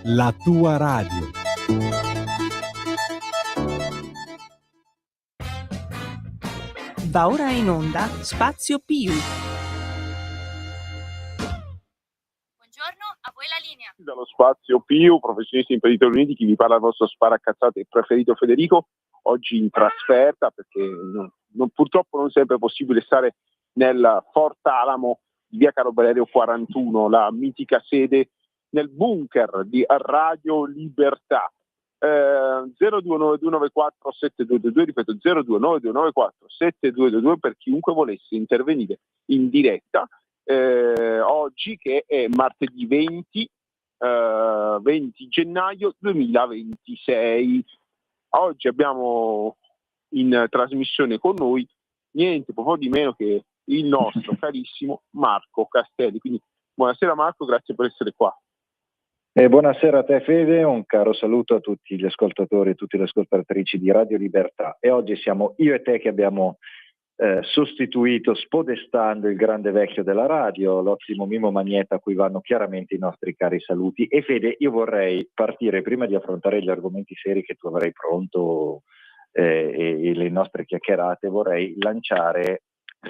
la tua radio. Va ora in onda Spazio Più. Buongiorno, a voi la linea. Dallo Spazio Più, professionisti imprenditori uniti, chi vi parla il vostro sparacazzate preferito Federico, oggi in trasferta perché purtroppo non sempre è possibile stare nel Fort Alamo di via Carlo Valerio 41, la mitica sede nel bunker di Radio Libertà. 0292947222, ripeto 0292947222 per chiunque volesse intervenire in diretta oggi che è martedì 20 gennaio 2026. Oggi abbiamo in trasmissione con noi niente po' di meno che il nostro carissimo Marco Castelli. Quindi buonasera Marco, grazie per essere qua. Buonasera a te Fede, un caro saluto a tutti gli ascoltatori e tutte le ascoltatrici di Radio Libertà. E oggi siamo io e te che abbiamo sostituito, spodestando il grande vecchio della radio, l'ottimo Mimo Magnetta, a cui vanno chiaramente i nostri cari saluti. E Fede, io vorrei partire, prima di affrontare gli argomenti seri che tu avrai pronto e le nostre chiacchierate, vorrei lanciare,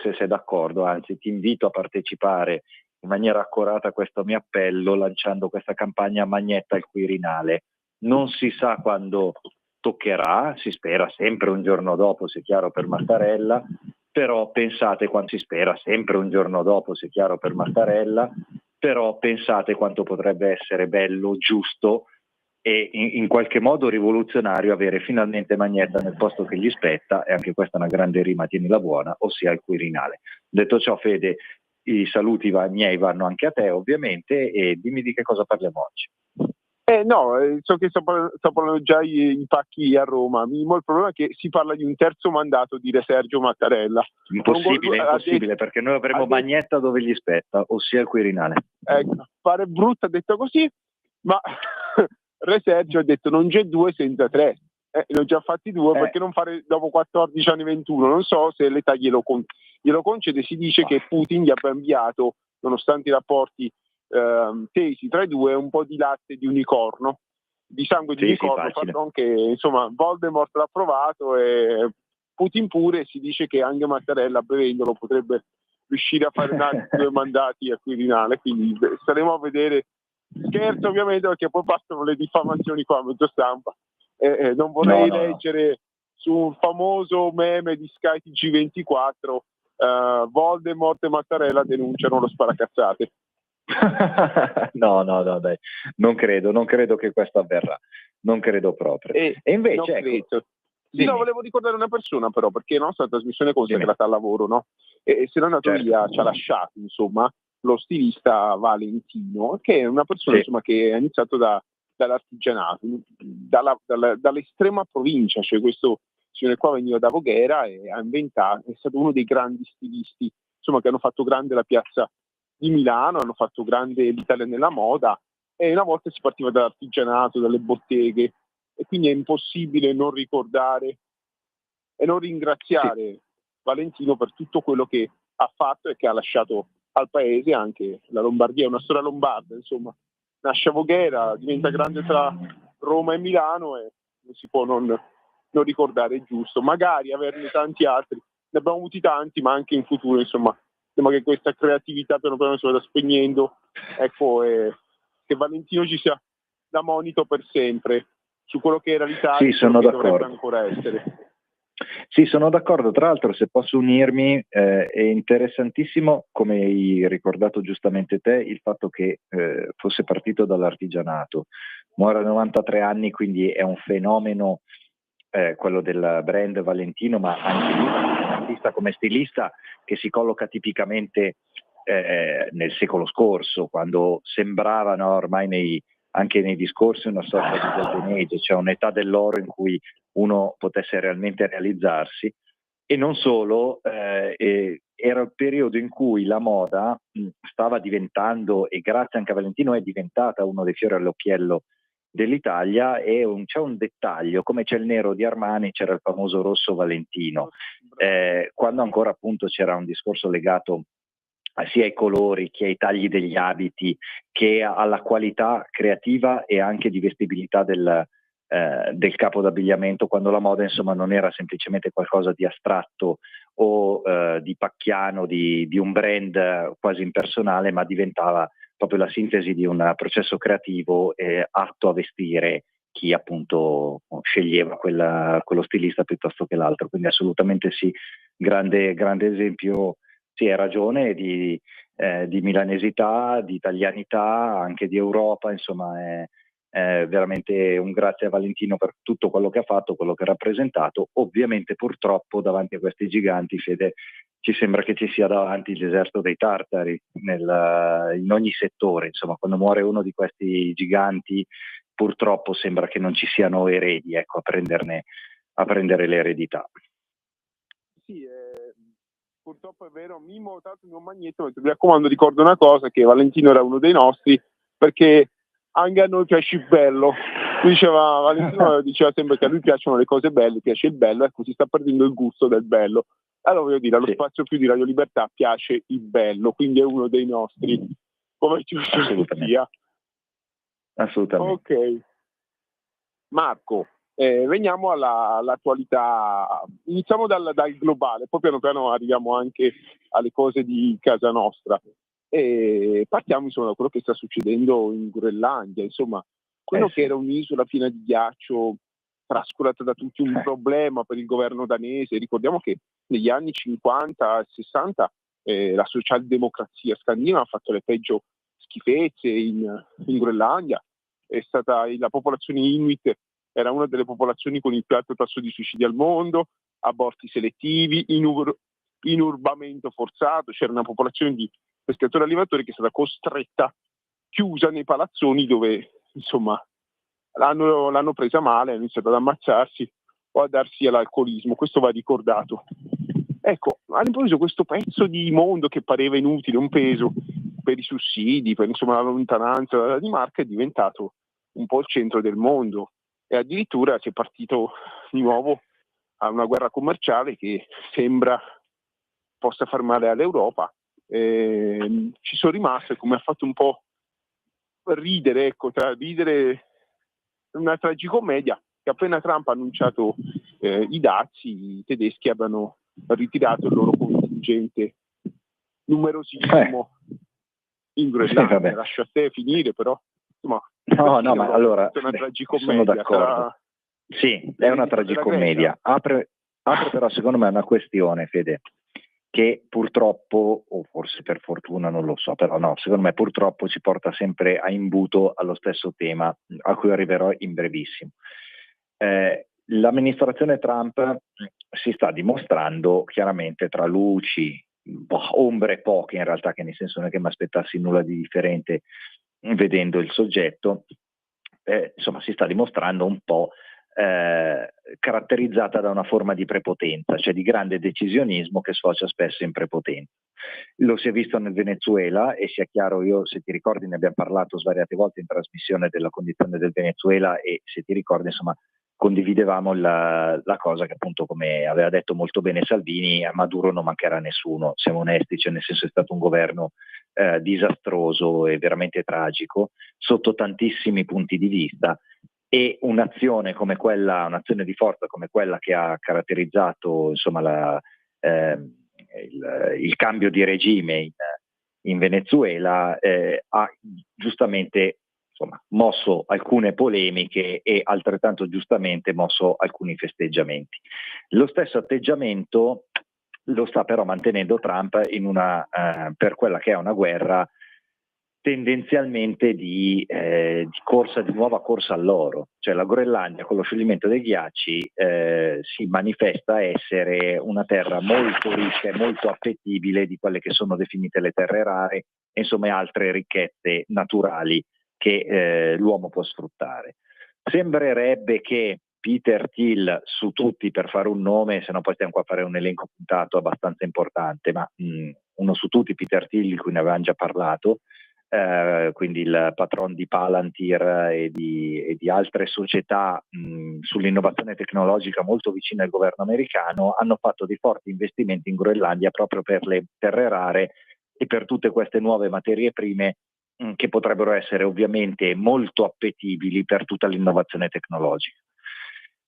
se sei d'accordo, anzi ti invito a partecipare in maniera accurata a questo mio appello, lanciando questa campagna Magnetta al Quirinale. Non si sa quando toccherà, si spera sempre un giorno dopo, se chiaro, per Mattarella, però pensate quanto si spera sempre un giorno dopo, se chiaro, per Mattarella, però pensate quanto potrebbe essere bello, giusto e in qualche modo rivoluzionario avere finalmente Magnetta nel posto che gli spetta, e anche questa è una grande rima, tienila buona, ossia il Quirinale. Detto ciò, Fede, i saluti miei vanno anche a te ovviamente, e dimmi di che cosa parliamo oggi. So che sto parlando già i pacchi a Roma. Il problema è che si parla di un terzo mandato di Re Sergio Mattarella. Impossibile, perché noi avremo Magnetta dove gli spetta, ossia il Quirinale. Ecco, pare brutto detto così, ma Re Sergio ha detto non c'è due senza tre. Ne ho già fatti due, perché non fare dopo 14 anni 21? Non so se l'età glielo concede. Si dice che Putin gli abbia inviato, nonostante i rapporti tesi tra i due, un po' di latte di unicorno, di sangue di unicorno, fatto che insomma Voldemort l'ha provato e Putin pure. Si dice che anche Mattarella, bevendolo, potrebbe riuscire a fare altri 2 mandati a Quirinale, quindi staremo a vedere. Scherzo ovviamente, perché poi passano le diffamazioni qua a mezzo stampa. Non vorrei leggere su un famoso meme di Sky TG24 Voldemort e Mattarella denunciano lo sparacazzate. No, dai, non credo che questo avverrà, non credo proprio. E invece volevo ricordare una persona però, perché la nostra trasmissione è consacrata al lavoro, no? E se non è andato via, ci ha lasciato insomma lo stilista Valentino, che è una persona insomma che ha iniziato dall'artigianato, dall'estrema provincia, cioè questo signore qua veniva da Voghera e è stato uno dei grandi stilisti insomma che hanno fatto grande la piazza di Milano, hanno fatto grande l'Italia nella moda, e una volta si partiva dall'artigianato, dalle botteghe, e quindi è impossibile non ricordare e non ringraziare Valentino per tutto quello che ha fatto e che ha lasciato al paese. Anche la Lombardia è una storia lombarda, insomma, nasce a Voghera, diventa grande tra Roma e Milano, e non si può non ricordare. È giusto magari averne tanti altri, ne abbiamo avuti tanti, ma anche in futuro insomma sembra che questa creatività piano piano si vada spegnendo, ecco, e che Valentino ci sia da monito per sempre su quello che era l'Italia, e quello che dovrebbe ancora essere. Sì, sono d'accordo. Tra l'altro, se posso unirmi, è interessantissimo, come hai ricordato giustamente te, il fatto che fosse partito dall'artigianato. Muore a 93 anni, quindi è un fenomeno quello del brand Valentino, ma anche lui un artista come stilista che si colloca tipicamente nel secolo scorso, quando sembravano ormai anche nei discorsi una sorta di golden age, cioè un'età dell'oro in cui uno potesse realmente realizzarsi. E non solo, era il periodo in cui la moda stava diventando, e grazie anche a Valentino è diventata uno dei fiori all'occhiello dell'Italia, e c'è un dettaglio: come c'è il nero di Armani, c'era il famoso rosso Valentino, quando ancora appunto c'era un discorso legato sia ai colori che ai tagli degli abiti, che alla qualità creativa e anche di vestibilità del capo d'abbigliamento, quando la moda insomma non era semplicemente qualcosa di astratto o di pacchiano, di un brand quasi impersonale, ma diventava proprio la sintesi di un processo creativo atto a vestire chi appunto sceglieva quello stilista piuttosto che l'altro. Quindi assolutamente sì, grande esempio, sì, hai ragione, di milanesità, di italianità, anche di Europa, insomma è veramente un grazie a Valentino per tutto quello che ha fatto, quello che ha rappresentato. Ovviamente purtroppo davanti a questi giganti, Fede, ci sembra che ci sia davanti il deserto dei tartari in ogni settore, insomma quando muore uno di questi giganti purtroppo sembra che non ci siano eredi, ecco, a prendere l'eredità. Sì, purtroppo è vero. Mimo Magnetto, mi raccomando, ricordo una cosa, che Valentino era uno dei nostri, perché anche a noi piace il bello. Valentino diceva sempre che a lui piacciono le cose belle, piace il bello, ecco, si sta perdendo il gusto del bello. Allora voglio dire, allo spazio più di Radio Libertà piace il bello, quindi è uno dei nostri, come giusto sia. Assolutamente. Ok. Marco, veniamo all'attualità. Iniziamo dal globale, poi piano piano arriviamo anche alle cose di casa nostra. E partiamo insomma da quello che sta succedendo in Groenlandia, insomma, quello che era un'isola piena di ghiaccio, trascurata da tutti, un problema per il governo danese. Ricordiamo che negli anni 50 e 60 la socialdemocrazia scandinava ha fatto le peggio schifezze in Groenlandia. È stata la popolazione Inuit, era una delle popolazioni con il più alto tasso di suicidi al mondo, aborti selettivi, inurbamento forzato. C'era una popolazione di pescatori allevatori che è stata costretta, chiusa nei palazzoni, dove insomma l'hanno presa male, hanno iniziato ad ammazzarsi o a darsi all'alcolismo. Questo va ricordato. Ecco, all'improvviso questo pezzo di mondo che pareva inutile, un peso per i sussidi, per insomma la lontananza dalla Danimarca, è diventato un po' il centro del mondo, e addirittura si è partito di nuovo a una guerra commerciale che sembra possa far male all'Europa. Ci sono rimaste, come ha fatto un po' ridere, una tragicommedia, che appena Trump ha annunciato i dazi, i tedeschi abbiano ritirato il loro contingente numerosissimo in Groenlandia. Lascio a te finire, però insomma, no, ma allora è una tragicommedia. Sono d'accordo. Sì, è una tragicommedia. Apre però secondo me una questione, Fede, che purtroppo, o forse per fortuna, non lo so, però no, secondo me purtroppo ci porta sempre a imbuto allo stesso tema, a cui arriverò in brevissimo. L'amministrazione Trump si sta dimostrando chiaramente tra luci, ombre poche in realtà, che nel senso non è che mi aspettassi nulla di differente vedendo il soggetto, insomma si sta dimostrando un po' caratterizzata da una forma di prepotenza, cioè di grande decisionismo che sfocia spesso in prepotenza. Lo si è visto nel Venezuela, e sia chiaro, io se ti ricordi ne abbiamo parlato svariate volte in trasmissione della condizione del Venezuela, e se ti ricordi insomma condividevamo la cosa che appunto, come aveva detto molto bene Salvini, a Maduro non mancherà nessuno, siamo onesti, cioè nel senso è stato un governo disastroso e veramente tragico sotto tantissimi punti di vista, e un'azione come quella, un'azione di forza come quella che ha caratterizzato insomma il cambio di regime in Venezuela ha giustamente insomma mosso alcune polemiche e altrettanto giustamente mosso alcuni festeggiamenti. Lo stesso atteggiamento lo sta però mantenendo Trump per quella che è una guerra tendenzialmente di nuova corsa all'oro. Cioè la Groenlandia con lo scioglimento dei ghiacci si manifesta essere una terra molto ricca e molto appetibile di quelle che sono definite le terre rare, e insomma altre ricchezze naturali che l'uomo può sfruttare. Sembrerebbe che Peter Thiel su tutti, per fare un nome, se no poi stiamo qua a fare un elenco puntato abbastanza importante, ma uno su tutti, Peter Thiel, di cui ne avevamo già parlato, quindi il patron di Palantir e di altre società sull'innovazione tecnologica molto vicine al governo americano, hanno fatto dei forti investimenti in Groenlandia proprio per le terre rare e per tutte queste nuove materie prime che potrebbero essere ovviamente molto appetibili per tutta l'innovazione tecnologica.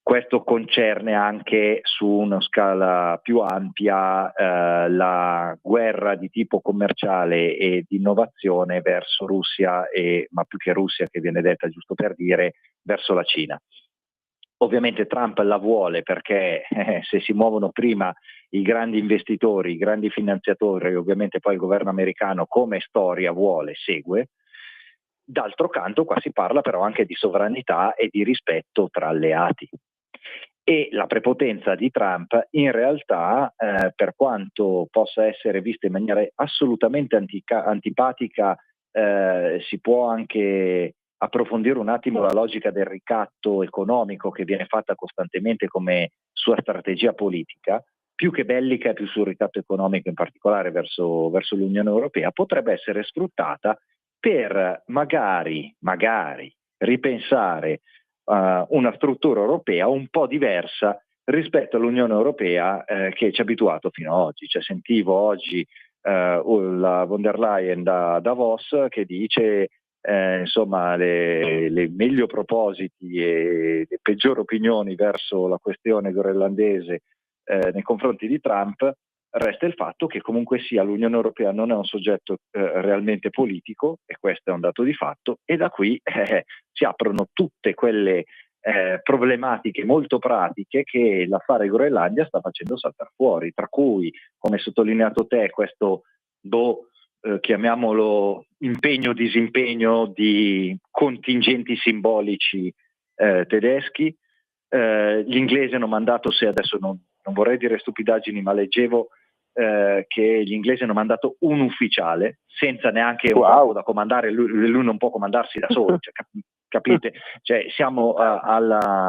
Questo concerne anche su una scala più ampia la guerra di tipo commerciale e di innovazione verso Russia, ma più che Russia, che viene detta giusto per dire, verso la Cina. Ovviamente Trump la vuole perché se si muovono prima i grandi investitori, i grandi finanziatori, ovviamente poi il governo americano come storia vuole, segue. D'altro canto qua si parla però anche di sovranità e di rispetto tra alleati. E la prepotenza di Trump in realtà, per quanto possa essere vista in maniera assolutamente antipatica, si può anche approfondire un attimo la logica del ricatto economico che viene fatta costantemente come sua strategia politica, più che bellica e più sul ricatto economico in particolare verso l'Unione Europea, potrebbe essere sfruttata per magari ripensare una struttura europea un po' diversa rispetto all'Unione Europea che ci ha abituato fino ad oggi. Cioè, sentivo oggi la von der Leyen da Davos che dice insomma le meglio propositi e le peggiori opinioni verso la questione groenlandese nei confronti di Trump. Resta il fatto che comunque sia l'Unione Europea non è un soggetto realmente politico, e questo è un dato di fatto, e da qui si aprono tutte quelle problematiche molto pratiche che l'affare Groenlandia sta facendo saltare fuori, tra cui, come sottolineato te, questo chiamiamolo impegno-disimpegno di contingenti simbolici tedeschi. Gli inglesi hanno mandato, se adesso non vorrei dire stupidaggini, ma leggevo che gli inglesi hanno mandato un ufficiale senza neanche un capo da comandare, lui non può comandarsi da solo, cioè, capite? Cioè, siamo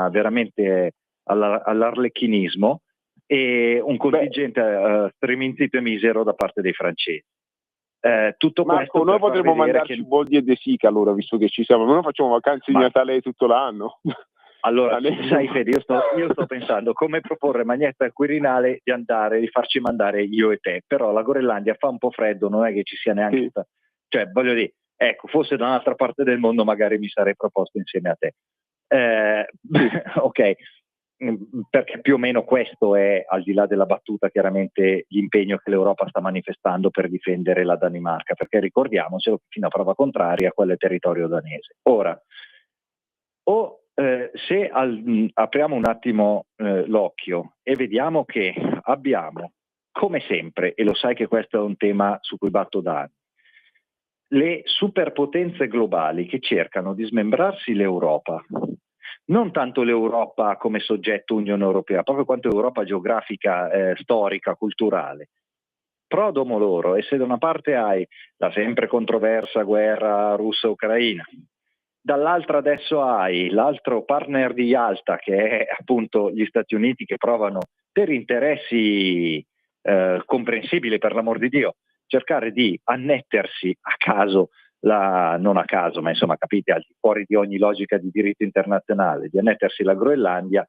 veramente all'arlecchinismo, e un contingente striminzito e misero da parte dei francesi. Tutto Marco, noi potremmo mandarci Boldi e De Sica, allora, visto che ci siamo. Noi facciamo vacanze di Natale tutto l'anno. Allora, sai Fede, io sto pensando come proporre Magnetta al Quirinale di farci mandare io e te, però la Groenlandia fa un po' freddo, non è che ci sia neanche cioè, voglio dire, ecco, fosse da un'altra parte del mondo magari mi sarei proposto insieme a te. Ok, perché più o meno questo è, al di là della battuta, chiaramente l'impegno che l'Europa sta manifestando per difendere la Danimarca, perché ricordiamocelo che fino a prova contraria quello è territorio danese. Ora, se apriamo un attimo l'occhio e vediamo che abbiamo, come sempre, e lo sai che questo è un tema su cui batto da anni, le superpotenze globali che cercano di smembrarsi l'Europa, non tanto l'Europa come soggetto Unione Europea, proprio quanto Europa geografica, storica, culturale. Pro domo loro, e se da una parte hai la sempre controversa guerra russa-ucraina, dall'altra adesso hai l'altro partner di Yalta, che è appunto gli Stati Uniti, che provano per interessi comprensibili, per l'amor di Dio, cercare di annettersi a caso, non a caso, ma insomma capite, al di fuori di ogni logica di diritto internazionale, di annettersi la Groenlandia.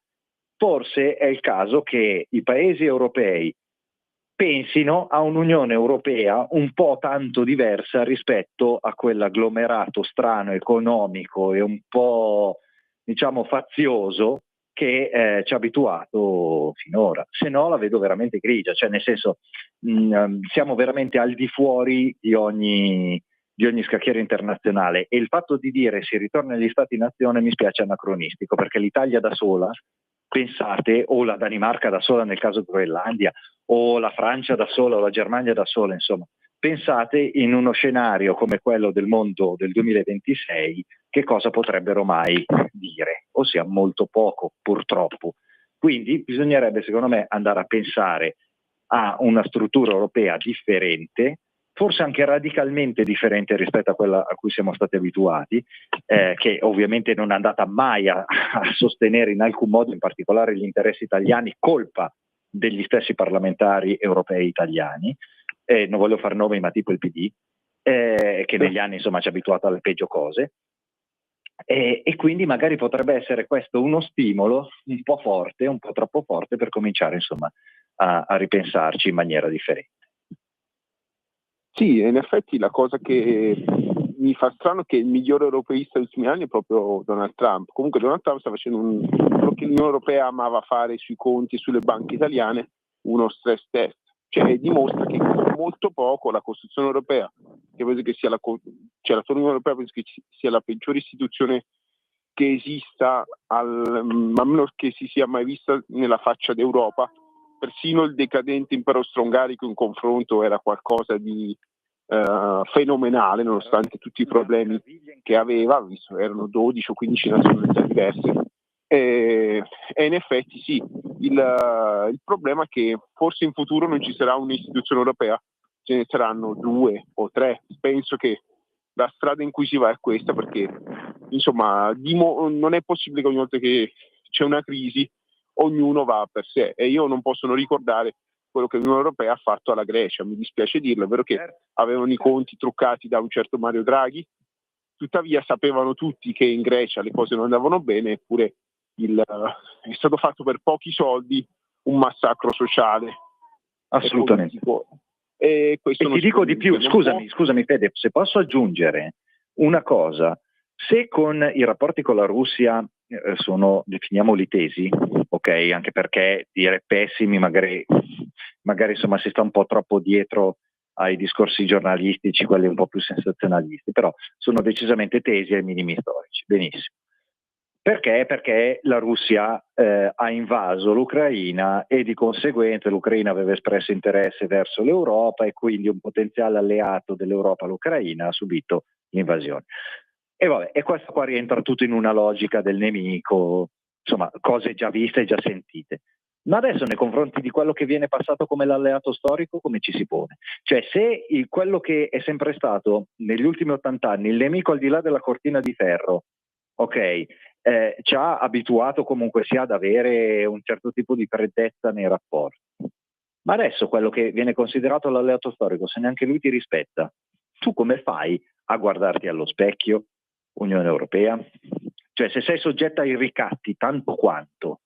Forse è il caso che i paesi europei pensino a un'Unione Europea un po' tanto diversa rispetto a quell'agglomerato strano, economico e un po', diciamo, fazioso che ci ha abituato finora. Se no la vedo veramente grigia, cioè nel senso siamo veramente al di fuori di ogni scacchiere internazionale, e il fatto di dire si ritorna agli Stati-nazione mi spiace anacronistico, perché l'Italia da sola, pensate, o la Danimarca da sola nel caso Groenlandia, o la Francia da sola, o la Germania da sola, insomma, pensate in uno scenario come quello del mondo del 2026 che cosa potrebbero mai dire, ossia molto poco, purtroppo. Quindi bisognerebbe, secondo me, andare a pensare a una struttura europea differente, forse anche radicalmente differente rispetto a quella a cui siamo stati abituati, che ovviamente non è andata mai a sostenere in alcun modo, in particolare gli interessi italiani, colpa degli stessi parlamentari europei italiani, non voglio far nomi, ma tipo il PD, che negli anni insomma ci ha abituato alle peggio cose, e quindi magari potrebbe essere questo uno stimolo un po' forte, un po' troppo forte, per cominciare insomma a ripensarci in maniera differente. Sì, in effetti la cosa che mi fa strano è che il migliore europeista degli ultimi anni è proprio Donald Trump. Comunque Donald Trump sta facendo quello che l'Unione Europea amava fare sui conti e sulle banche italiane, uno stress test. Cioè dimostra che con molto poco la Costituzione Europea, che penso che sia la Unione Europea penso che sia la peggiore istituzione che esista, a meno che si sia mai vista nella faccia d'Europa. Persino il decadente impero austro-ungarico in confronto era qualcosa di fenomenale, nonostante tutti i problemi che aveva, visto erano 12 o 15 nazionalità diverse. E in effetti sì, il problema è che forse in futuro non ci sarà un'istituzione europea, ce ne saranno 2 o 3. Penso che la strada in cui si va è questa, perché insomma non è possibile che ogni volta che c'è una crisi ognuno va per sé, e io non posso non ricordare quello che l'Unione Europea ha fatto alla Grecia. Mi dispiace dirlo, è vero che avevano i conti truccati da un certo Mario Draghi, tuttavia sapevano tutti che in Grecia le cose non andavano bene, eppure è stato fatto per pochi soldi un massacro sociale. Assolutamente. E ti dico di più, scusami Fede, se posso aggiungere una cosa: se con i rapporti con la Russia definiamoli tesi, ok, anche perché dire pessimi magari insomma si sta un po' troppo dietro ai discorsi giornalistici, quelli un po' più sensazionalisti, però sono decisamente tesi ai minimi storici, benissimo. Perché? Perché la Russia ha invaso l'Ucraina e di conseguenza l'Ucraina aveva espresso interesse verso l'Europa e quindi un potenziale alleato dell'Europa, l'Ucraina, ha subito l'invasione. E questo qua rientra tutto in una logica del nemico, insomma, cose già viste e già sentite. Ma adesso nei confronti di quello che viene passato come l'alleato storico, come ci si pone? Cioè, se quello che è sempre stato negli ultimi 80 anni il nemico al di là della cortina di ferro, ok, ci ha abituato comunque sia ad avere un certo tipo di freddezza nei rapporti, ma adesso quello che viene considerato l'alleato storico, se neanche lui ti rispetta, tu come fai a guardarti allo specchio, Unione Europea? Cioè, se sei soggetta ai ricatti tanto quanto,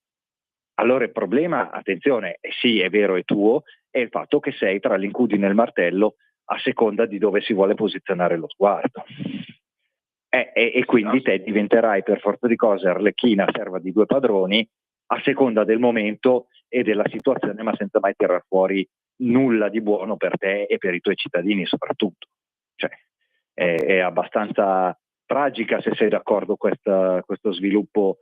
allora il problema, attenzione, sì, è vero, è tuo, è il fatto che sei tra l'incudine e il martello a seconda di dove si vuole posizionare lo sguardo. E quindi te diventerai per forza di cose arlecchina, serva di due padroni, a seconda del momento e della situazione, ma senza mai tirar fuori nulla di buono per te e per i tuoi cittadini soprattutto. Cioè, è abbastanza tragica, se sei d'accordo, questo sviluppo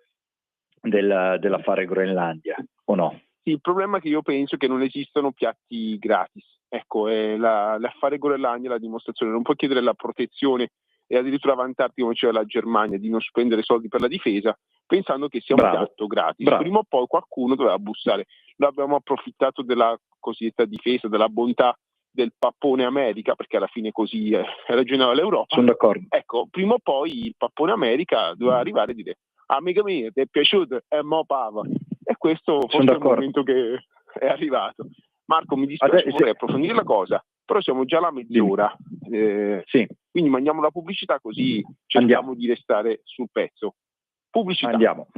dell'affare Groenlandia, o no? Sì, il problema è che io penso che non esistano piatti gratis. Ecco, l'affare Groenlandia è la dimostrazione. Non puoi chiedere la protezione e addirittura vantarti, come diceva la Germania, di non spendere soldi per la difesa, pensando che sia un piatto gratis. Bravo. Prima o poi qualcuno doveva bussare. Noi abbiamo approfittato della cosiddetta difesa, della bontà del pappone America, perché alla fine così ragionava l'Europa. Sono d'accordo. Ecco, prima o poi il pappone America doveva arrivare e dire: amica mia, ti è piaciuto? Mo pava. E questo forse è il momento che è arrivato. Marco, mi dispiace, vorrei approfondire la cosa, però siamo già alla mezz'ora. Sì. Quindi mandiamo la pubblicità, così cerchiamo di restare sul pezzo. Pubblicità. Andiamo.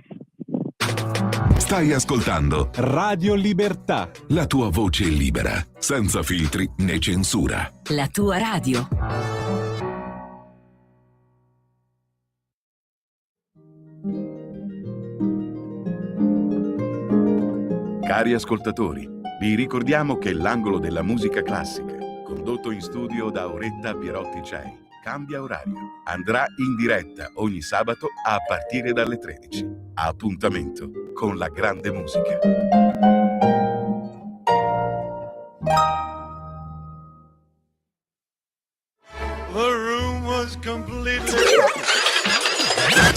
Stai ascoltando Radio Libertà, la tua voce libera, senza filtri né censura. La tua radio. Cari ascoltatori, vi ricordiamo che l'angolo della musica classica, condotto in studio da Auretta Pierotti Cei, cambia orario. Andrà in diretta ogni sabato a partire dalle 13. Appuntamento con la grande musica.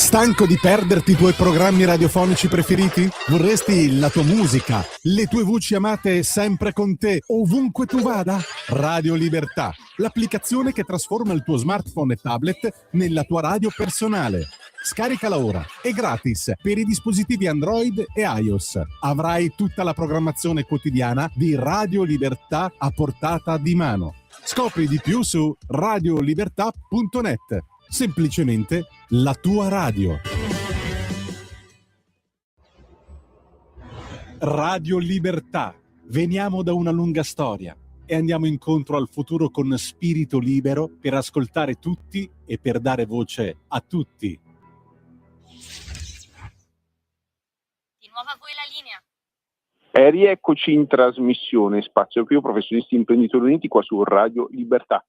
stanco di perderti i tuoi programmi radiofonici preferiti? Vorresti la tua musica, le tue voci amate sempre con te, ovunque tu vada? Radio Libertà, l'applicazione che trasforma il tuo smartphone e tablet nella tua radio personale. Scaricala ora, è gratis per i dispositivi Android e iOS. Avrai tutta la programmazione quotidiana di Radio Libertà a portata di mano. Scopri di più su radiolibertà.net. Semplicemente la tua radio. Radio Libertà. Veniamo da una lunga storia. e andiamo incontro al futuro con spirito libero per ascoltare tutti e per dare voce a tutti. Di nuovo a voi la linea. E rieccoci in trasmissione Spazio Più, professionisti imprenditori uniti qua su Radio Libertà.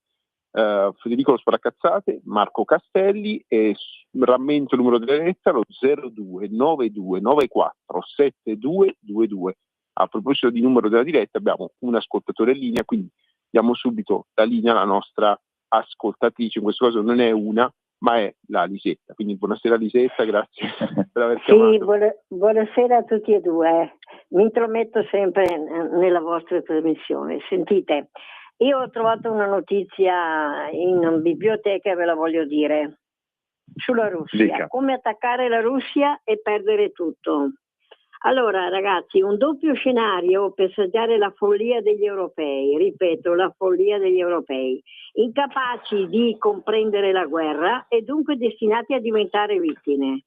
Federico Lo Sparacazzate, Marco Castelli, e rammento il numero della diretta, lo 0292947222. A proposito di numero della diretta, abbiamo un ascoltatore in linea, quindi diamo subito la linea alla nostra ascoltatrice. In questo caso non è una, ma è la Lisetta. Quindi buonasera Lisetta, grazie per aver chiamato. Sì, buonasera a tutti e due. Mi intrometto sempre nella vostra trasmissione. Sentite, io ho trovato una notizia in biblioteca e ve la voglio dire. Sulla Russia. Dica. Come attaccare la Russia e perdere tutto. Allora ragazzi, un doppio scenario per saggiare la follia degli europei, ripeto, la follia degli europei, incapaci di comprendere la guerra e dunque destinati a diventare vittime.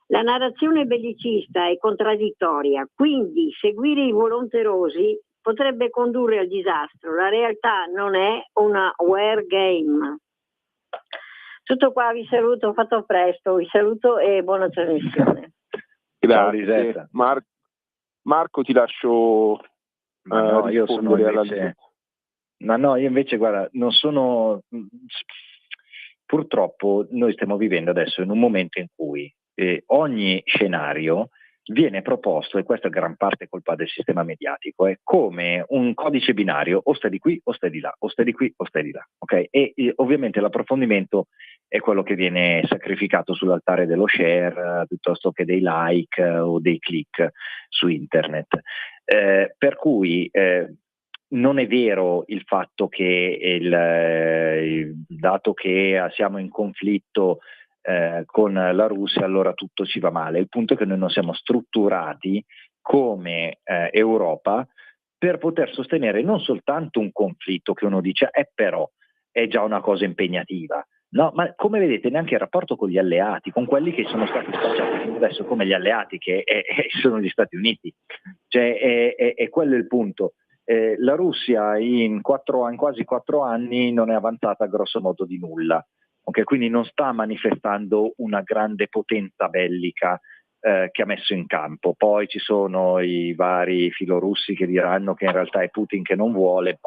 La narrazione bellicista è contraddittoria, quindi seguire i volonterosi potrebbe condurre al disastro. La realtà non è una war game. Tutto qua, vi saluto, ho fatto presto, vi saluto e buona trasmissione. Grazie. Marco, ti lascio io sono rispondere alla invece, Lisetta. io invece, guarda, non sono... Purtroppo noi stiamo vivendo adesso in un momento in cui ogni scenario viene proposto, e questa è gran parte colpa del sistema mediatico, come un codice binario: o stai di qui o stai di là, o stai di qui o stai di là, ok? E ovviamente l'approfondimento è quello che viene sacrificato sull'altare dello share piuttosto che dei like o dei click su internet. Per cui non è vero il fatto che dato che siamo in conflitto con la Russia allora tutto ci va male. Il punto è che noi non siamo strutturati come Europa per poter sostenere non soltanto un conflitto che uno dice però è già una cosa impegnativa, no, ma come vedete neanche il rapporto con gli alleati, con quelli che sono stati spacciati adesso come gli alleati, che sono gli Stati Uniti, cioè è quello il punto. La Russia in quasi 4 anni non è avanzata grosso modo di nulla. Okay, quindi non sta manifestando una grande potenza bellica che ha messo in campo. Poi ci sono i vari filorussi che diranno che in realtà è Putin che non vuole.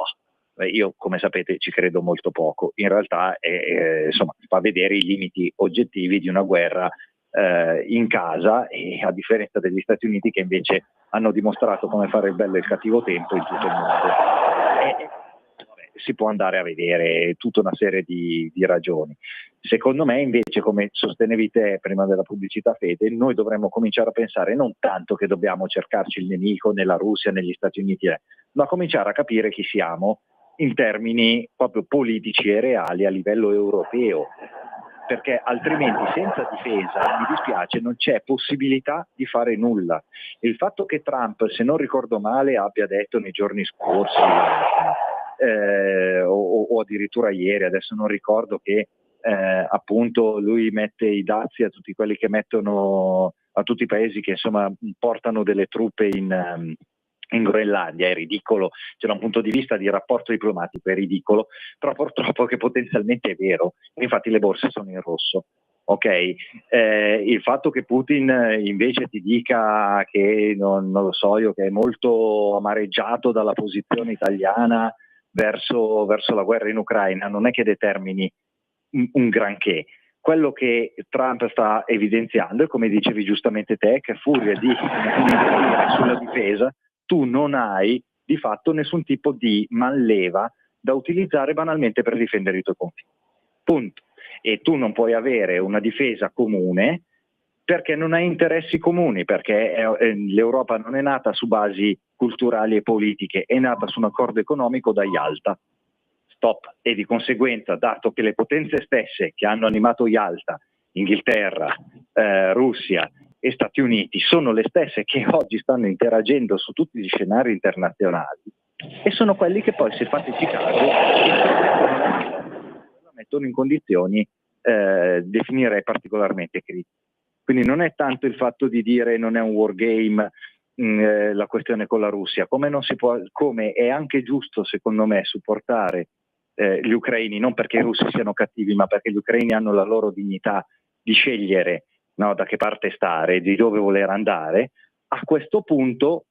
Io, come sapete, ci credo molto poco. In realtà insomma, fa vedere i limiti oggettivi di una guerra in casa, e a differenza degli Stati Uniti che invece hanno dimostrato come fare il bello e il cattivo tempo in tutto il mondo. Si può andare a vedere tutta una serie di ragioni. Secondo me invece, come sostenevi te prima della pubblicità, Fede, noi dovremmo cominciare a pensare non tanto che dobbiamo cercarci il nemico nella Russia, negli Stati Uniti, ma cominciare a capire chi siamo in termini proprio politici e reali a livello europeo, perché altrimenti senza difesa, mi dispiace, non c'è possibilità di fare nulla. Il fatto che Trump, se non ricordo male, abbia detto nei giorni scorsi o addirittura ieri, adesso non ricordo, che appunto lui mette i dazi a tutti quelli che mettono, a tutti i paesi che insomma portano delle truppe in Groenlandia. È ridicolo, cioè da un punto di vista di rapporto diplomatico è ridicolo, però purtroppo che potenzialmente è vero. Infatti le borse sono in rosso. Ok, il fatto che Putin invece ti dica che non lo so io, che è molto amareggiato dalla posizione italiana verso la guerra in Ucraina, non è che determini un granché. Quello che Trump sta evidenziando è, come dicevi giustamente te, che a furia di investire sulla difesa tu non hai di fatto nessun tipo di manleva da utilizzare banalmente per difendere i tuoi confini. Punto. E tu non puoi avere una difesa comune perché non hai interessi comuni, perché l'Europa non è nata su basi culturali e politiche, è nata su un accordo economico da Yalta. Stop. E di conseguenza, dato che le potenze stesse che hanno animato Yalta, Inghilterra, Russia e Stati Uniti, sono le stesse che oggi stanno interagendo su tutti gli scenari internazionali, e sono quelli che poi, se fateci caso, la mettono in condizioni definirei particolarmente critiche. Quindi non è tanto il fatto di dire non è un wargame la questione con la Russia, come non si può, come è anche giusto secondo me supportare gli ucraini, non perché i russi siano cattivi, ma perché gli ucraini hanno la loro dignità di scegliere, no, da che parte stare, di dove voler andare. A questo punto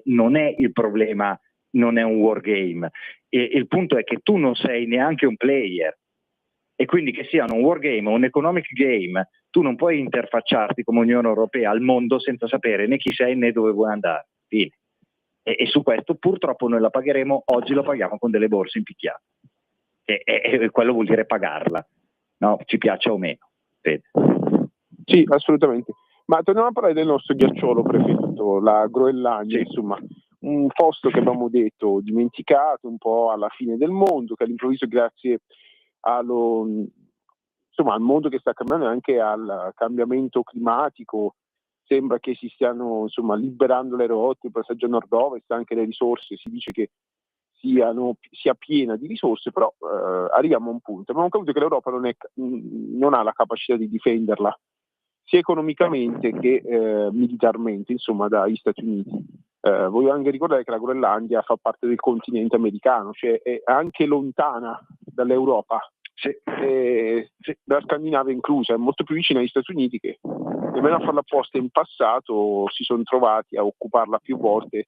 non è il problema, non è un wargame. Il punto è che tu non sei neanche un player, e quindi che sia un wargame o un economic game, tu non puoi interfacciarti come Unione Europea al mondo senza sapere né chi sei né dove vuoi andare. Fine. E su questo purtroppo noi la pagheremo, oggi lo paghiamo con delle borse impicchiate. E quello vuol dire pagarla, no? Ci piaccia o meno. Fede. Sì, assolutamente. Ma torniamo a parlare del nostro ghiacciolo preferito, la Groenlandia, Sì. insomma, un posto che abbiamo detto dimenticato, un po' alla fine del mondo, che all'improvviso grazie al mondo che sta cambiando e anche al cambiamento climatico sembra che si stiano liberando le rotte, il passaggio a nord-ovest, anche le risorse, si dice che sia piena di risorse, però arriviamo a un punto. Abbiamo capito che l'Europa non ha la capacità di difenderla, sia economicamente che militarmente, dagli Stati Uniti. Voglio anche ricordare che la Groenlandia fa parte del continente americano, cioè è anche lontana dall'Europa, dalla Scandinavia inclusa, è molto più vicina agli Stati Uniti, che nemmeno a farla apposta in passato si sono trovati a occuparla più volte,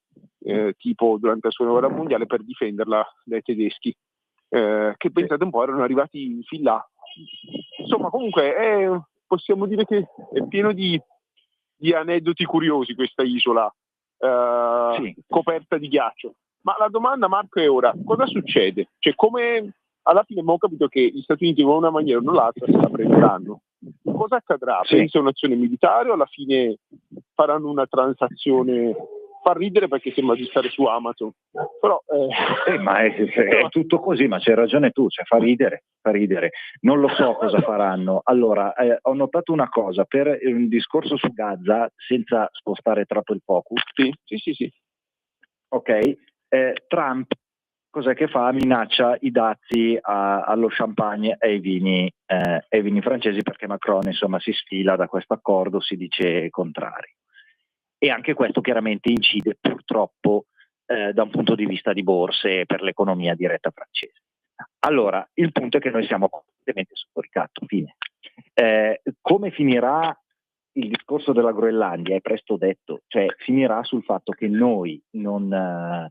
tipo durante la seconda guerra mondiale, per difenderla dai tedeschi, che pensate un po' erano arrivati fin là. Insomma, comunque possiamo dire che è pieno di aneddoti curiosi questa isola coperta di ghiaccio. Ma la domanda, Marco, è ora: cosa succede? Cioè, come alla fine abbiamo capito che gli Stati Uniti in una maniera o nell'altra se la prenderanno. Cosa accadrà? Pensa un'azione militare o alla fine faranno una transazione? Fa ridere perché sembra di stare su Amazon, però ma è tutto così, ma c'hai ragione tu, cioè fa ridere. Non lo so cosa faranno. Allora, ho notato una cosa, per un discorso su Gaza, senza spostare troppo il focus. Sì. Ok, Trump cos'è che fa? Minaccia i dazi allo champagne e ai vini francesi, perché Macron insomma si sfila da questo accordo, si dice contrario. E anche questo chiaramente incide purtroppo da un punto di vista di borse per l'economia diretta francese. Allora, il punto è che noi siamo completamente sotto ricatto. Fine. Come finirà il discorso della Groenlandia? È presto detto, cioè finirà sul fatto che noi non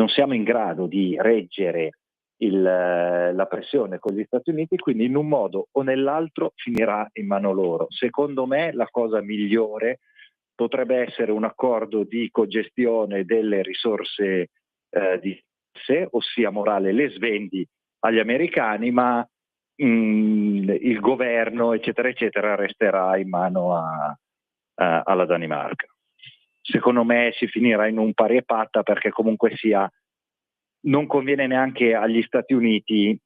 siamo in grado di reggere la pressione con gli Stati Uniti, quindi in un modo o nell'altro finirà in mano loro. Secondo me la cosa migliore potrebbe essere un accordo di cogestione delle risorse di sé, ossia morale le svendi agli americani, ma il governo eccetera eccetera resterà in mano alla Danimarca. Secondo me si finirà in un pari e patta, perché comunque sia non conviene neanche agli Stati Uniti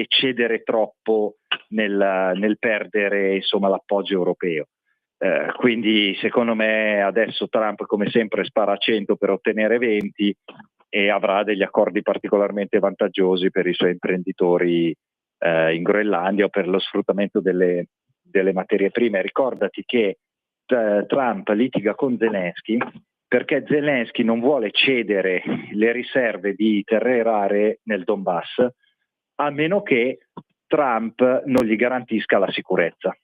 cedere troppo nel perdere insomma l'appoggio europeo. Quindi secondo me adesso Trump come sempre spara a 100 per ottenere 20 e avrà degli accordi particolarmente vantaggiosi per i suoi imprenditori in Groenlandia o per lo sfruttamento delle materie prime. Ricordati che Trump litiga con Zelensky perché Zelensky non vuole cedere le riserve di terre rare nel Donbass, a meno che Trump non gli garantisca la sicurezza.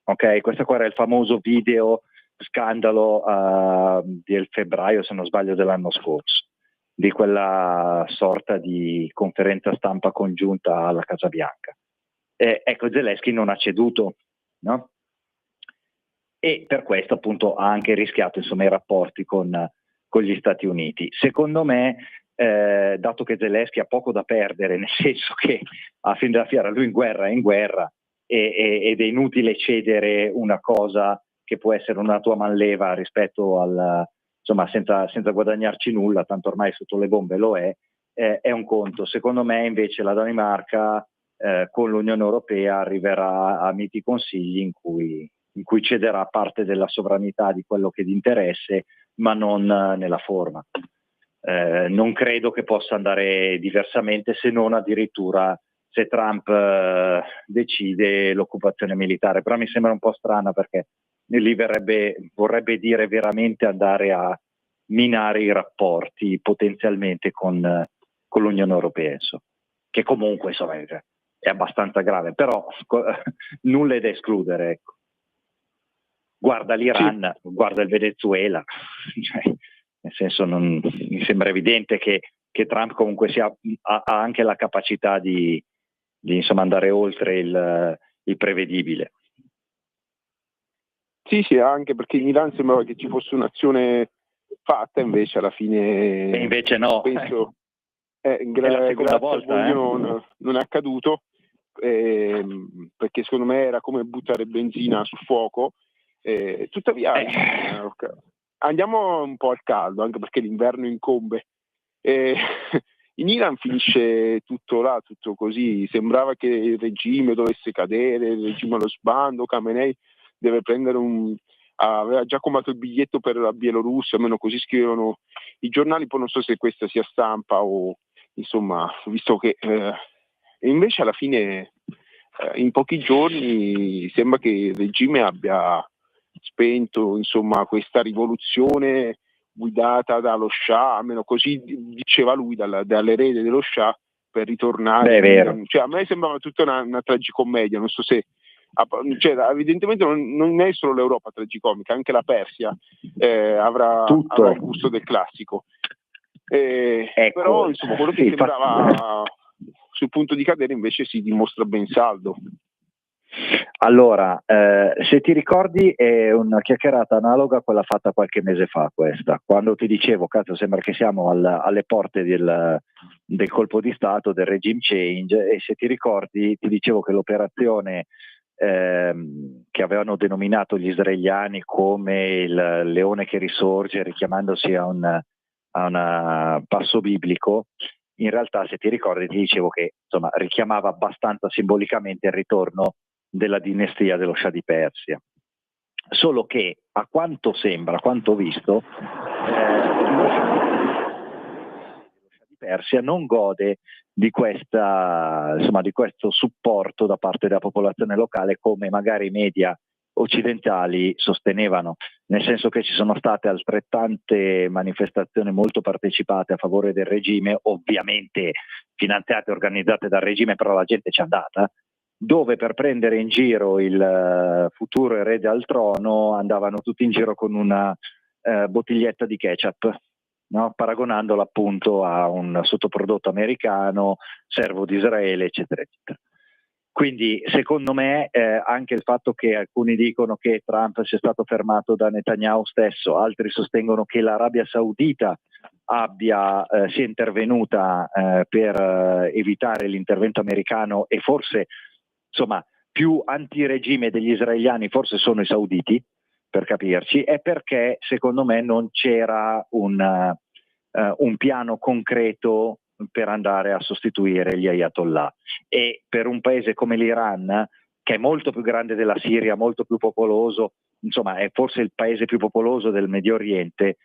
Ok, questo qua era il famoso video scandalo del febbraio, se non sbaglio, dell'anno scorso, di quella sorta di conferenza stampa congiunta alla Casa Bianca. Ecco, Zelensky non ha ceduto, no? E per questo appunto ha anche rischiato insomma i rapporti con gli Stati Uniti. Secondo me, dato che Zelensky ha poco da perdere, nel senso che a fin della fiera lui in guerra è in guerra, ed è inutile cedere una cosa che può essere una tua manleva rispetto insomma senza guadagnarci nulla, tanto ormai sotto le bombe lo è un conto. Secondo me invece la Danimarca con l'Unione Europea arriverà a miti consigli in cui cederà parte della sovranità di quello che è di interesse, ma non nella forma. Non credo che possa andare diversamente, se non addirittura se Trump decide l'occupazione militare, però mi sembra un po' strana perché lì vorrebbe dire veramente andare a minare i rapporti potenzialmente con l'Unione Europea, insomma, che comunque insomma, è abbastanza grave, però nulla è da escludere, ecco. Guarda l'Iran, sì. Guarda il Venezuela, cioè, nel senso mi sembra evidente che Trump comunque ha anche la capacità di insomma andare oltre il prevedibile. Sì, anche perché in Iran sembrava che ci fosse un'azione fatta, invece alla fine... E invece no. Penso, è la seconda volta. Non è accaduto, perché secondo me era come buttare benzina sul fuoco. Tuttavia andiamo un po' al caldo, anche perché l'inverno incombe. In Iran finisce tutto là, tutto così. Sembrava che il regime dovesse cadere, il regime allo sbando, Khamenei deve prendere aveva già comprato il biglietto per la Bielorussia, almeno così scrivono i giornali, poi non so se questa sia stampa o insomma, visto che invece alla fine in pochi giorni sembra che il regime abbia spento insomma questa rivoluzione guidata dallo Shah, almeno così diceva lui, dall'erede dello Shah, per ritornare. Beh, è vero. Cioè, a me sembrava tutta una tragicommedia, non so se... Cioè, evidentemente non è solo l'Europa tragicomica, anche la Persia avrà il gusto del classico. Ecco, però insomma quello che sembrava sul punto di cadere invece si dimostra ben saldo. Allora, se ti ricordi è una chiacchierata analoga a quella fatta qualche mese fa, questa, quando ti dicevo, cazzo, sembra che siamo alle porte del colpo di Stato, del regime change, e se ti ricordi ti dicevo che l'operazione che avevano denominato gli israeliani come il leone che risorge, richiamandosi a un passo biblico, in realtà se ti ricordi ti dicevo che insomma richiamava abbastanza simbolicamente il ritorno della dinastia dello Shah di Persia, solo che a quanto sembra, a quanto ho visto, lo Shah di Persia non gode di questo supporto da parte della popolazione locale come magari i media occidentali sostenevano, nel senso che ci sono state altrettante manifestazioni molto partecipate a favore del regime, ovviamente finanziate e organizzate dal regime, però la gente c'è andata, dove per prendere in giro il futuro erede al trono andavano tutti in giro con una bottiglietta di ketchup, no? Paragonandolo appunto a un sottoprodotto americano, servo di Israele, eccetera, eccetera. Quindi secondo me anche il fatto che alcuni dicono che Trump sia stato fermato da Netanyahu stesso, altri sostengono che l'Arabia Saudita sia intervenuta per evitare l'intervento americano, e forse insomma più antiregime degli israeliani forse sono i sauditi, per capirci, è perché secondo me non c'era un piano concreto per andare a sostituire gli ayatollah, e per un paese come l'Iran, che è molto più grande della Siria, molto più popoloso, insomma è forse il paese più popoloso del Medio Oriente,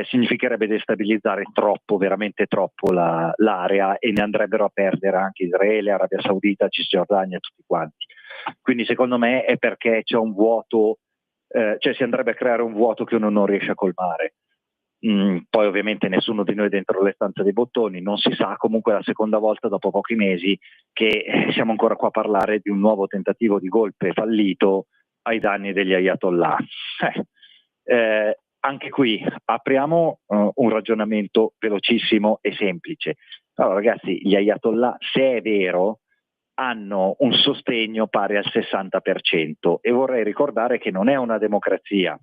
significherebbe destabilizzare troppo, veramente troppo l'area, e ne andrebbero a perdere anche Israele, Arabia Saudita, Cisgiordania, tutti quanti. Quindi secondo me è perché c'è un vuoto, cioè si andrebbe a creare un vuoto che uno non riesce a colmare. Poi ovviamente nessuno di noi dentro le stanze dei bottoni, non si sa, comunque è la seconda volta dopo pochi mesi che siamo ancora qua a parlare di un nuovo tentativo di golpe fallito ai danni degli ayatollah. Anche qui apriamo un ragionamento velocissimo e semplice. Allora ragazzi, gli ayatollah, se è vero, hanno un sostegno pari al 60%, e vorrei ricordare che non è una democrazia,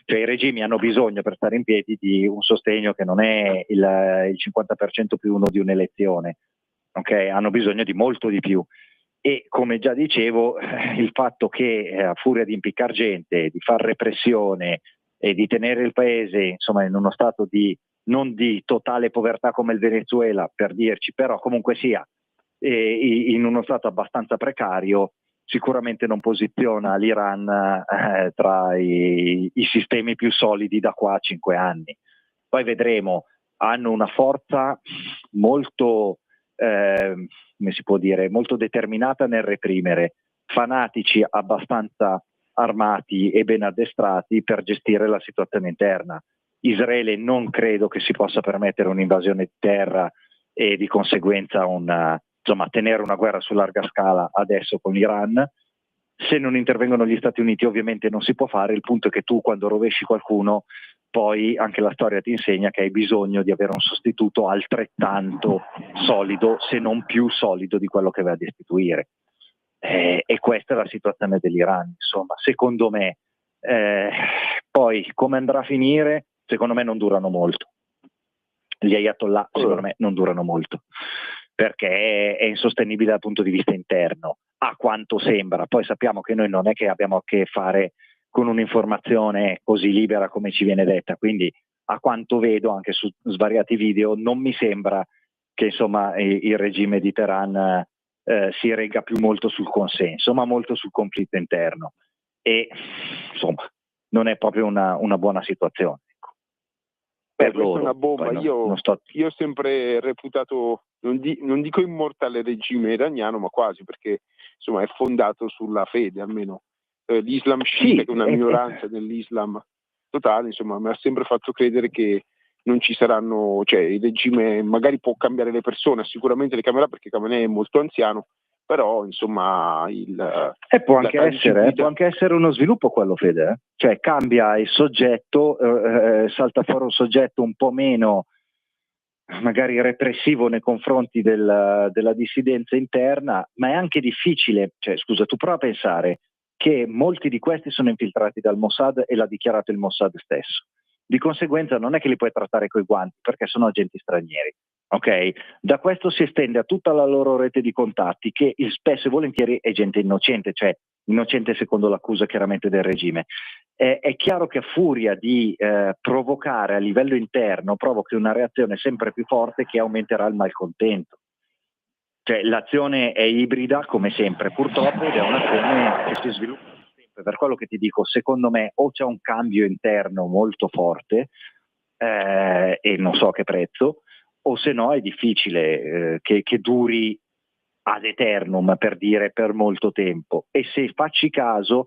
cioè i regimi hanno bisogno per stare in piedi di un sostegno che non è il 50% più uno di un'elezione, okay? Hanno bisogno di molto di più, e come già dicevo il fatto che a furia di impiccar gente, di far repressione e di tenere il paese insomma in uno stato non di totale povertà come il Venezuela, per dirci, però comunque sia in uno stato abbastanza precario, sicuramente non posiziona l'Iran tra i sistemi più solidi da qua a 5 anni. Poi vedremo, hanno una forza molto, come si può dire, molto determinata nel reprimere, fanatici abbastanza armati e ben addestrati per gestire la situazione interna. Israele non credo che si possa permettere un'invasione di terra e di conseguenza tenere una guerra su larga scala adesso con l'Iran. Se non intervengono gli Stati Uniti ovviamente non si può fare. Il punto è che tu, quando rovesci qualcuno, poi anche la storia ti insegna che hai bisogno di avere un sostituto altrettanto solido, se non più solido di quello che vai a destituire. E questa è la situazione dell'Iran, insomma. Secondo me, poi come andrà a finire, secondo me non durano molto. Gli ayatollah secondo me non durano molto, perché è insostenibile dal punto di vista interno, a quanto sembra. Poi sappiamo che noi non è che abbiamo a che fare con un'informazione così libera come ci viene detta, quindi a quanto vedo anche su svariati video non mi sembra che insomma il regime di Teheran si regga più molto sul consenso, ma molto sul conflitto interno, e insomma non è proprio una buona situazione. Per questa loro, è una bomba. non Io sto... ho sempre reputato, non dico immortale il regime iraniano, ma quasi, perché insomma è fondato sulla fede, almeno l'Islam sciita, che è una minoranza dell'Islam totale, insomma mi ha sempre fatto credere che non ci saranno, cioè il regime magari può cambiare le persone, sicuramente le cambierà perché Khamenei è molto anziano, però insomma può anche essere uno sviluppo quello, Fede, cioè cambia il soggetto, salta fuori un soggetto un po' meno magari repressivo nei confronti della dissidenza interna, ma è anche difficile, cioè scusa, tu prova a pensare che molti di questi sono infiltrati dal Mossad e l'ha dichiarato il Mossad stesso. Di conseguenza non è che li puoi trattare coi guanti, perché sono agenti stranieri. Ok? Da questo si estende a tutta la loro rete di contatti, che spesso e volentieri è gente innocente, cioè innocente secondo l'accusa chiaramente del regime. È chiaro che a furia di provocare a livello interno, provochi una reazione sempre più forte che aumenterà il malcontento. Cioè l'azione è ibrida come sempre, purtroppo, ed è un'azione che si sviluppa sempre. Per quello che ti dico, secondo me o c'è un cambio interno molto forte, e non so a che prezzo, o se no è difficile che duri ad eternum, per dire, per molto tempo. E se facci caso,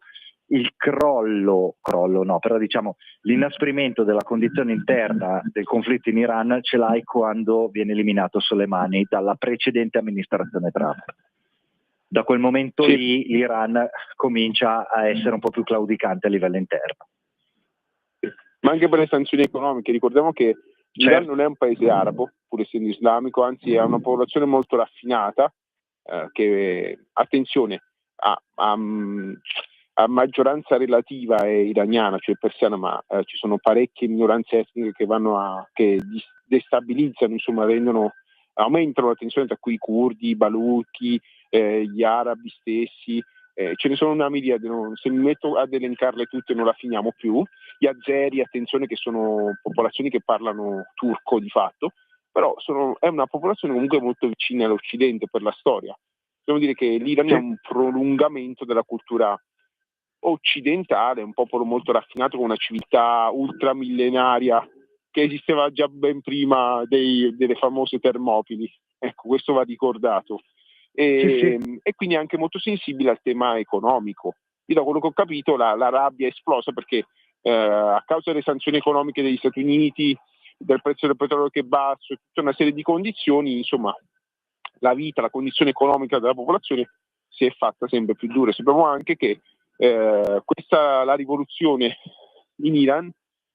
il crollo no, però diciamo l'inasprimento della condizione interna del conflitto in Iran ce l'hai quando viene eliminato Soleimani dalla precedente amministrazione Trump. Da quel momento lì l'Iran comincia a essere un po' più claudicante a livello interno. Ma anche per le sanzioni economiche, ricordiamo che l'Iran non è un paese arabo, pur essendo islamico, anzi è una popolazione molto raffinata, che, attenzione, a maggioranza relativa è iraniana, cioè persiana, ma ci sono parecchie minoranze etniche che destabilizzano, insomma aumentano la tensione, tra cui i curdi, i baluchi, gli arabi stessi, ce ne sono una miriade, se mi metto ad elencarle tutte non la finiamo più. Gli azeri, attenzione, che sono popolazioni che parlano turco di fatto, però è una popolazione comunque molto vicina all'Occidente per la storia. Dobbiamo dire che l'Iran è un prolungamento della cultura occidentale, un popolo molto raffinato con una civiltà ultramillenaria che esisteva già ben prima delle famose Termopili. Ecco, questo va ricordato. E quindi è anche molto sensibile al tema economico. Io, da quello che ho capito, la rabbia è esplosa perché a causa delle sanzioni economiche degli Stati Uniti, del prezzo del petrolio che è basso, tutta una serie di condizioni, insomma la condizione economica della popolazione si è fatta sempre più dura. Sappiamo anche che la rivoluzione in Iran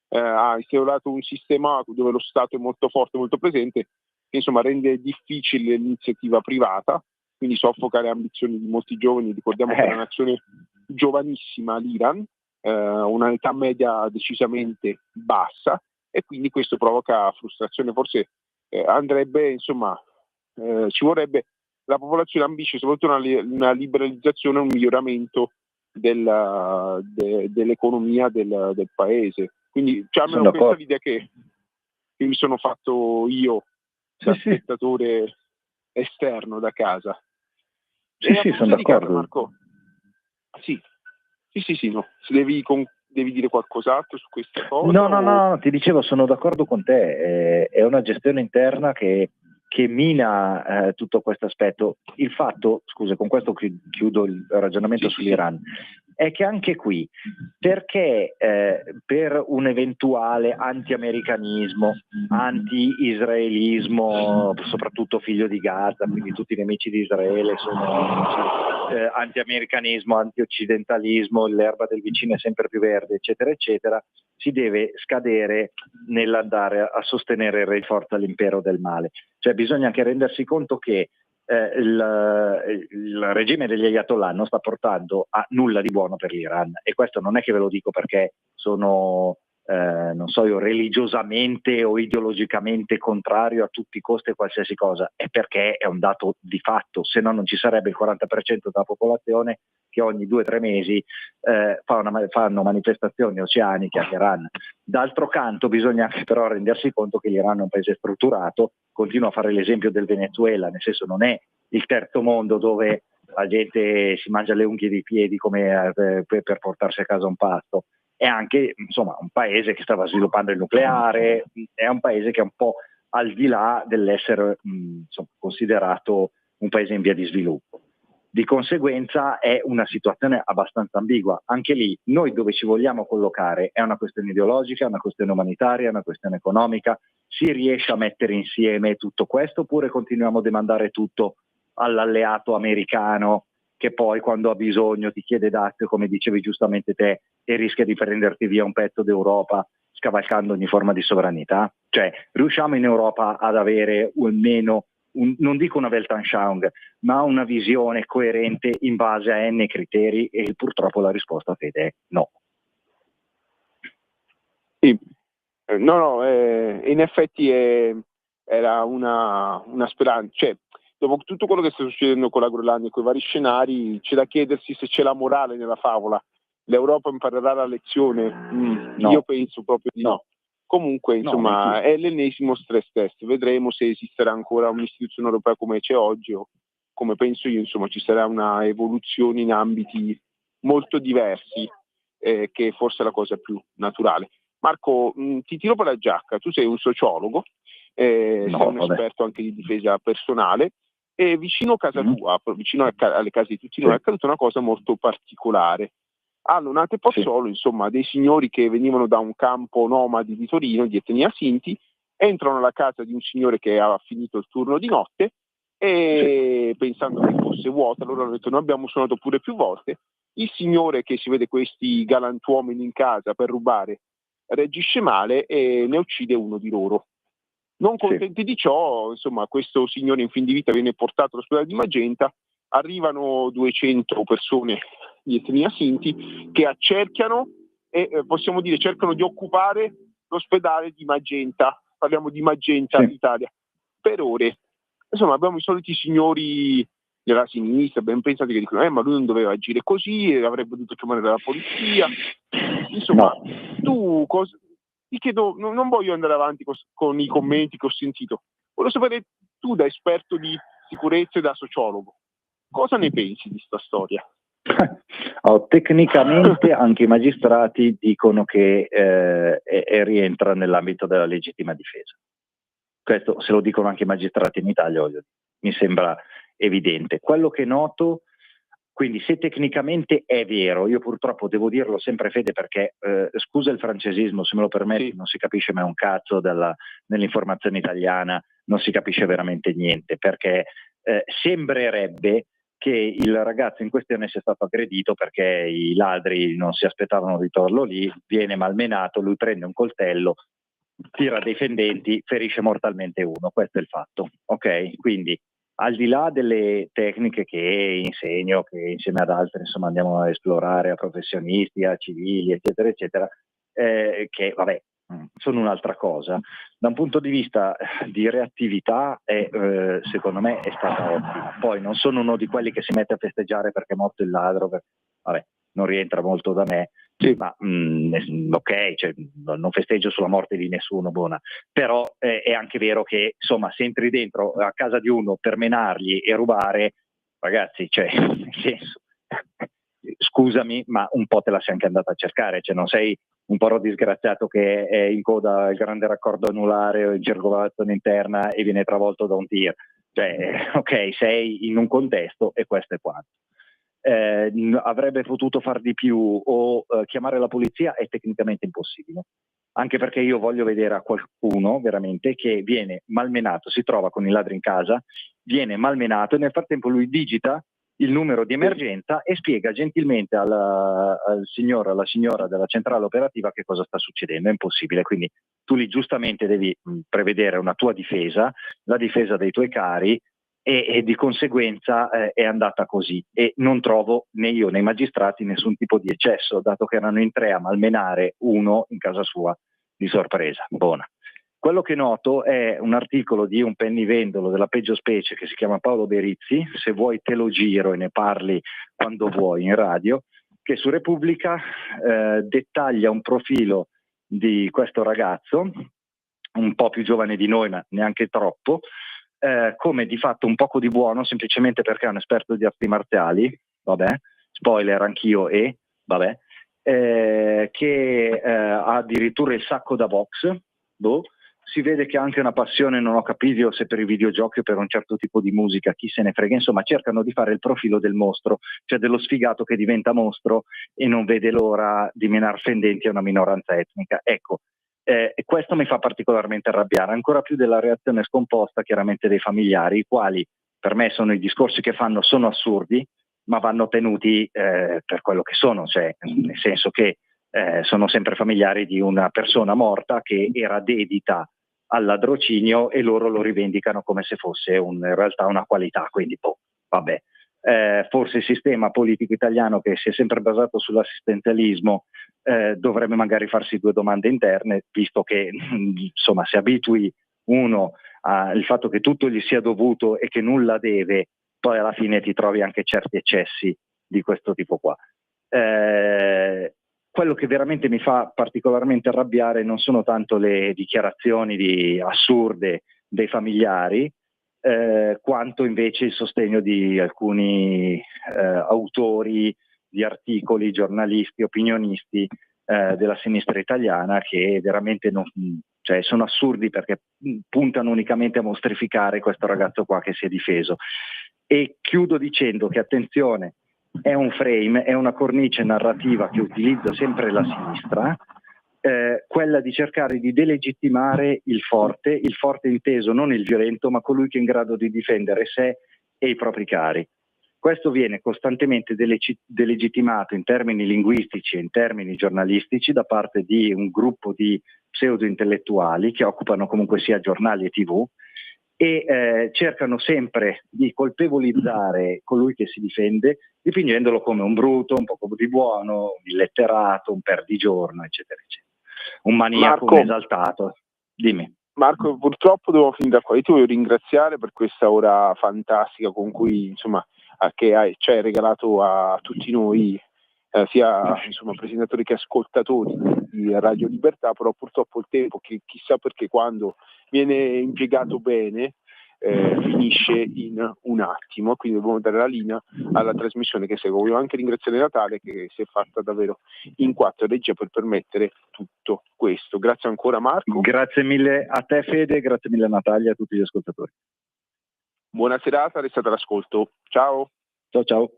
ha instaurato un sistema dove lo Stato è molto forte, molto presente, che insomma rende difficile l'iniziativa privata, quindi soffoca le ambizioni di molti giovani. Ricordiamo che è una nazione giovanissima l'Iran, una età media decisamente bassa, e quindi questo provoca frustrazione. Forse andrebbe, insomma, ci vorrebbe, la popolazione ambisce soprattutto una liberalizzazione, un miglioramento dell'economia del paese. Quindi almeno questa è l'idea che mi sono fatto io da spettatore esterno da casa. Sì, sono d'accordo. Marco, sì, no. Se devi dire qualcos'altro su questa cosa? No, ti dicevo, sono d'accordo con te. È una gestione interna che che mina tutto questo aspetto. Il fatto, scusa, con questo chiudo il ragionamento sull'Iran, è che anche qui, perché per un eventuale anti-americanismo, anti-israelismo, soprattutto figlio di Gaza, quindi tutti i nemici di Israele sono anti-americanismo, anti-occidentalismo, l'erba del vicino è sempre più verde, eccetera, eccetera, si deve scadere nell'andare a sostenere il re forza l'impero del male. Cioè bisogna anche rendersi conto che il regime degli Ayatollah non sta portando a nulla di buono per l'Iran, e questo non è che ve lo dico perché sono non so io, religiosamente o ideologicamente contrario a tutti i costi e qualsiasi cosa, è perché è un dato di fatto, se no non ci sarebbe il 40% della popolazione che ogni 2 o 3 mesi fanno manifestazioni oceaniche a Teheran. D'altro canto bisogna anche però rendersi conto che l'Iran è un paese strutturato, continua a fare l'esempio del Venezuela, nel senso non è il terzo mondo dove la gente si mangia le unghie dei piedi come per portarsi a casa un pasto. È anche insomma un paese che stava sviluppando il nucleare, è un paese che è un po' al di là dell'essere considerato un paese in via di sviluppo. Di conseguenza è una situazione abbastanza ambigua. Anche lì noi dove ci vogliamo collocare è una questione ideologica, è una questione umanitaria, è una questione economica. Si riesce a mettere insieme tutto questo oppure continuiamo a demandare tutto all'alleato americano che poi quando ha bisogno ti chiede dazio, come dicevi giustamente te, e rischia di prenderti via un pezzo d'Europa scavalcando ogni forma di sovranità? Cioè, riusciamo in Europa ad avere almeno, non dico una Weltanschauung, ma una visione coerente in base a N criteri? E purtroppo la risposta, Fede, è no. Sì. In effetti era una speranza, cioè dopo tutto quello che sta succedendo con la Groenlandia e con i vari scenari, c'è da chiedersi se c'è la morale nella favola. L'Europa imparerà la lezione? No. Io penso proprio di no. Comunque, insomma, è l'ennesimo stress test. Vedremo se esisterà ancora un'istituzione europea come c'è oggi o, come penso io, insomma, ci sarà una evoluzione in ambiti molto diversi, che forse è la cosa più naturale. Marco, ti tiro per la giacca. Tu sei un sociologo, sei un esperto anche di difesa personale, e vicino a casa tua, vicino alle case di tutti noi, è accaduta una cosa molto particolare. Hanno un antepozzolo, insomma, dei signori che venivano da un campo nomadi di Torino, di etnia Sinti, entrano alla casa di un signore che aveva finito il turno di notte e pensando che fosse vuota, loro hanno detto: noi abbiamo suonato pure più volte. Il signore, che si vede questi galantuomini in casa per rubare, reagisce male e ne uccide uno di loro. Non contenti di ciò, insomma, questo signore in fin di vita viene portato all'ospedale di Magenta. Arrivano 200 persone di etnia Sinti che accerchiano e possiamo dire cercano di occupare l'ospedale di Magenta. Parliamo di Magenta Italia per ore. Insomma, abbiamo i soliti signori della sinistra ben pensati che dicono ma lui non doveva agire così, avrebbe dovuto chiamare la polizia. Insomma, tu ti chiedo, non voglio andare avanti con i commenti che ho sentito, voglio sapere tu, da esperto di sicurezza e da sociologo, cosa ne pensi di sta storia? Tecnicamente anche i magistrati dicono che rientra nell'ambito della legittima difesa. Questo se lo dicono anche i magistrati in Italia, mi sembra evidente. Quello che noto, quindi se tecnicamente è vero, io purtroppo devo dirlo sempre, Fede, perché scusa il francesismo, se me lo permetti, non si capisce mai un cazzo nell'informazione italiana, non si capisce veramente niente, perché sembrerebbe che il ragazzo in questione sia stato aggredito perché i ladri non si aspettavano di trovarlo lì, viene malmenato, lui prende un coltello, tira dei fendenti, ferisce mortalmente uno. Questo è il fatto, ok? Quindi al di là delle tecniche che insegno, che insieme ad altri insomma andiamo a esplorare, a professionisti, a civili, eccetera, eccetera, che vabbè, sono un'altra cosa. Da un punto di vista di reattività, secondo me è stata ottima. Poi non sono uno di quelli che si mette a festeggiare perché è morto il ladro, vabbè, non rientra molto da me. Ma ok, cioè, non festeggio sulla morte di nessuno, buona. Però è anche vero che insomma se entri dentro a casa di uno per menargli e rubare, ragazzi, cioè, nel senso, scusami, ma un po' te la sei anche andata a cercare, cioè non sei un povero disgraziato che è in coda al grande raccordo anulare o in circolazione interna e viene travolto da un tir. Cioè, ok, sei in un contesto e questo è quanto. Avrebbe potuto far di più o chiamare la polizia è tecnicamente impossibile, anche perché io voglio vedere a qualcuno veramente che viene malmenato, si trova con i ladri in casa, viene malmenato e nel frattempo lui digita il numero di emergenza e spiega gentilmente alla signora della centrale operativa che cosa sta succedendo. È impossibile, quindi tu lì giustamente devi prevedere una tua difesa, la difesa dei tuoi cari, e di conseguenza è andata così, e non trovo né io né i magistrati nessun tipo di eccesso, dato che erano in 3 a malmenare uno in casa sua di sorpresa. Buona. Quello che noto è un articolo di un pennivendolo della peggio specie che si chiama Paolo Berizzi, se vuoi te lo giro e ne parli quando vuoi in radio, che su Repubblica dettaglia un profilo di questo ragazzo, un po' più giovane di noi ma neanche troppo, come di fatto un poco di buono semplicemente perché è un esperto di arti marziali, vabbè, spoiler anch'io vabbè, che ha addirittura il sacco da box, si vede che ha anche una passione, non ho capito se per i videogiochi o per un certo tipo di musica, chi se ne frega, insomma cercano di fare il profilo del mostro, cioè dello sfigato che diventa mostro e non vede l'ora di menar fendenti a una minoranza etnica. Ecco, questo mi fa particolarmente arrabbiare, ancora più della reazione scomposta chiaramente dei familiari, i quali per me sono i discorsi che fanno, sono assurdi, ma vanno tenuti per quello che sono, cioè nel senso che sono sempre familiari di una persona morta che era dedita al ladrocinio e loro lo rivendicano come se fosse in realtà una qualità, quindi vabbè. Forse il sistema politico italiano, che si è sempre basato sull'assistenzialismo, dovrebbe magari farsi 2 domande interne, visto che insomma se abitui uno al fatto che tutto gli sia dovuto e che nulla deve, poi alla fine ti trovi anche certi eccessi di questo tipo qua. Quello che veramente mi fa particolarmente arrabbiare non sono tanto le dichiarazioni assurde dei familiari, quanto invece il sostegno di alcuni autori di articoli, giornalisti, opinionisti della sinistra italiana, che veramente cioè sono assurdi perché puntano unicamente a mostrificare questo ragazzo qua che si è difeso. E chiudo dicendo che, attenzione, è un frame, è una cornice narrativa che utilizza sempre la sinistra, quella di cercare di delegittimare il forte inteso non il violento, ma colui che è in grado di difendere sé e i propri cari. Questo viene costantemente delegittimato in termini linguistici e in termini giornalistici da parte di un gruppo di pseudo-intellettuali che occupano comunque sia giornali e TV, e cercano sempre di colpevolizzare colui che si difende, dipingendolo come un bruto, un poco di buono, un illetterato, un perdigiorno, eccetera, eccetera. Un maniaco, un esaltato. Dimmi. Marco, purtroppo devo finire qua. Io ti voglio ringraziare per questa ora fantastica con cui, insomma, che ci hai regalato a tutti noi, sia insomma presentatori che ascoltatori di Radio Libertà, però purtroppo il tempo, che chissà perché quando viene impiegato bene finisce in un attimo, quindi dobbiamo dare la linea alla trasmissione che segue. Voglio anche ringraziare Natale, che si è fatta davvero in 4 regia per permettere tutto questo. Grazie ancora Marco. Grazie mille a te Fede, grazie mille a Natalia e a tutti gli ascoltatori. Buona serata, restate all'ascolto. Ciao. Ciao ciao.